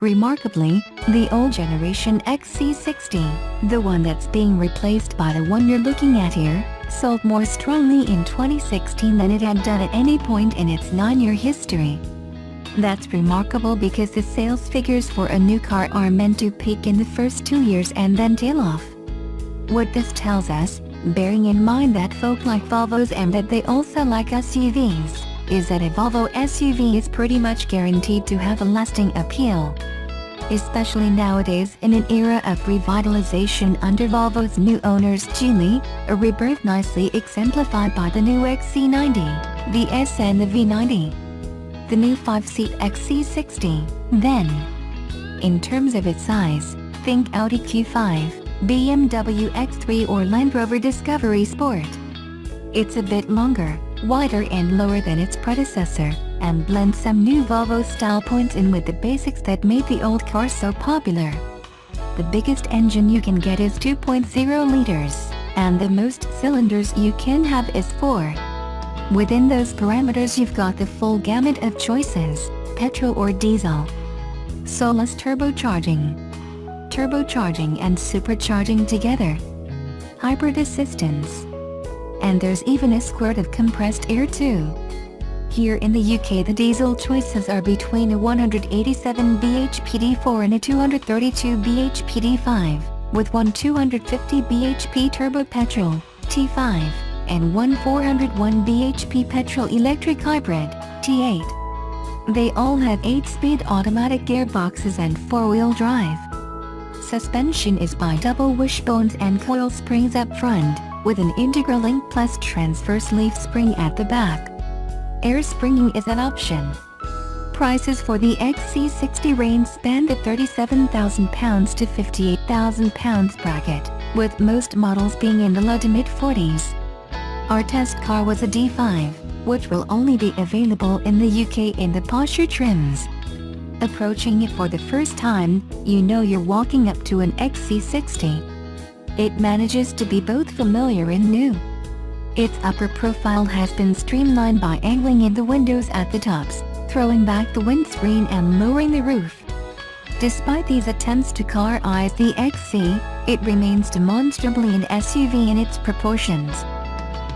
Remarkably, the old generation XC60, the one that's being replaced by the one you're looking at here, sold more strongly in 2016 than it had done at any point in its 9-year history. That's remarkable because the sales figures for a new car are meant to peak in the first 2 years and then tail off. What this tells us, bearing in mind that folk like Volvos and that they also like SUVs, is that a Volvo SUV is pretty much guaranteed to have a lasting appeal. Especially nowadays in an era of revitalization under Volvo's new owners Geely, a rebirth nicely exemplified by the new XC90, the S and the V90. The new 5-seat XC60, then. In terms of its size, think Audi Q5, BMW X3 or Land Rover Discovery Sport. It's a bit longer, wider and lower than its predecessor, and blends some new Volvo style points in with the basics that made the old car so popular. The biggest engine you can get is 2.0 liters, and the most cylinders you can have is 4. Within those parameters you've got the full gamut of choices, petrol or diesel. Soulless turbocharging and supercharging together. Hybrid assistance. And there's even a squirt of compressed air too. Here in the UK the diesel choices are between a 187 bhp D4 and a 232 bhp D5, with one 250 bhp turbo petrol, T5, and one 401 bhp petrol electric hybrid, T8. They all have 8-speed automatic gearboxes and 4-wheel drive. Suspension is by double wishbones and coil springs up front, with an Integral Link Plus transverse leaf spring at the back. Air springing is an option. Prices for the XC60 range span the £37,000 to £58,000 bracket, with most models being in the low to mid-40s. Our test car was a D5, which will only be available in the UK in the posher trims. Approaching it for the first time, you know you're walking up to an XC60. It manages to be both familiar and new. Its upper profile has been streamlined by angling in the windows at the tops, throwing back the windscreen and lowering the roof. Despite these attempts to car-ize the XC, it remains demonstrably an SUV in its proportions.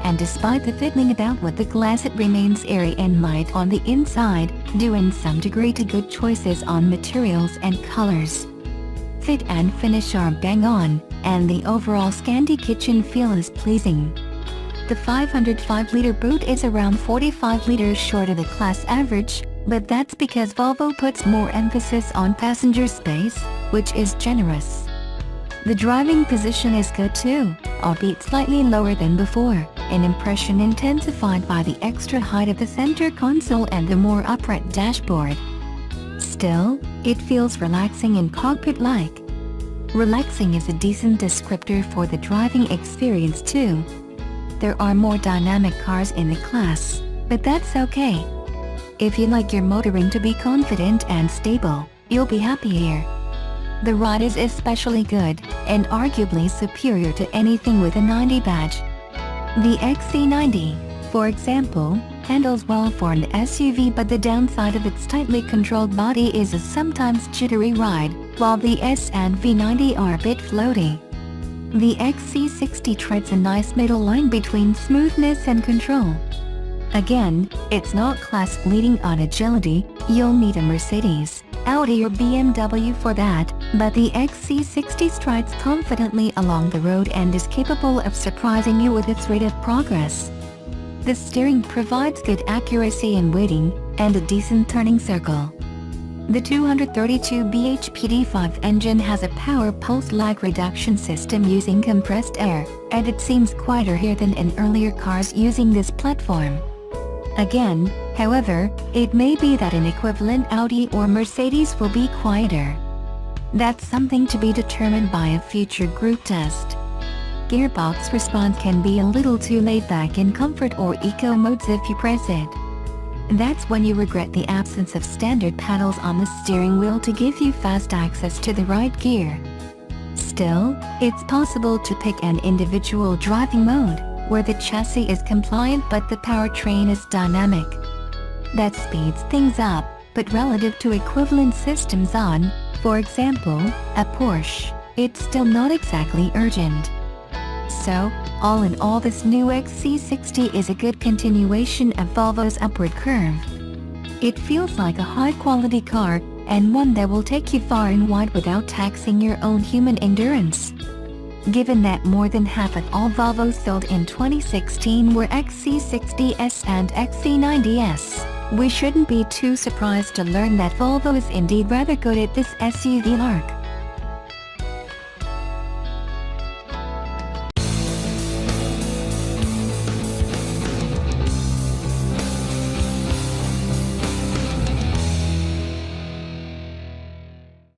And despite the fiddling about with the glass, it remains airy and light on the inside, due in some degree to good choices on materials and colors. Fit and finish are bang on, and the overall Scandi kitchen feel is pleasing. The 505-liter boot is around 45 liters short of the class average, but that's because Volvo puts more emphasis on passenger space, which is generous. The driving position is good too, albeit slightly lower than before, an impression intensified by the extra height of the center console and the more upright dashboard. Still, it feels relaxing and cockpit-like. Relaxing is a decent descriptor for the driving experience too. There are more dynamic cars in the class, but that's okay. If you like your motoring to be confident and stable, you'll be happy here. The ride is especially good, and arguably superior to anything with a 90 badge. The XC90, for example, handles well for an SUV, but the downside of its tightly controlled body is a sometimes jittery ride, while the S and V90 are a bit floaty. The XC60 treads a nice middle line between smoothness and control. Again, it's not class-leading on agility, you'll need a Mercedes, Audi or BMW for that, but the XC60 strides confidently along the road and is capable of surprising you with its rate of progress. The steering provides good accuracy in weighting, and a decent turning circle. The 232 bhp D5 engine has a power pulse lag reduction system using compressed air, and it seems quieter here than in earlier cars using this platform. Again, however, it may be that an equivalent Audi or Mercedes will be quieter. That's something to be determined by a future group test. Gearbox response can be a little too laid back in comfort or eco modes if you press it. That's when you regret the absence of standard paddles on the steering wheel to give you fast access to the right gear. Still, it's possible to pick an individual driving mode, where the chassis is compliant but the powertrain is dynamic. That speeds things up, but relative to equivalent systems on, for example, a Porsche, it's still not exactly urgent. So, all in all, this new XC60 is a good continuation of Volvo's upward curve. It feels like a high-quality car, and one that will take you far and wide without taxing your own human endurance. Given that more than half of all Volvos sold in 2016 were XC60s and XC90s, we shouldn't be too surprised to learn that Volvo is indeed rather good at this SUV arc.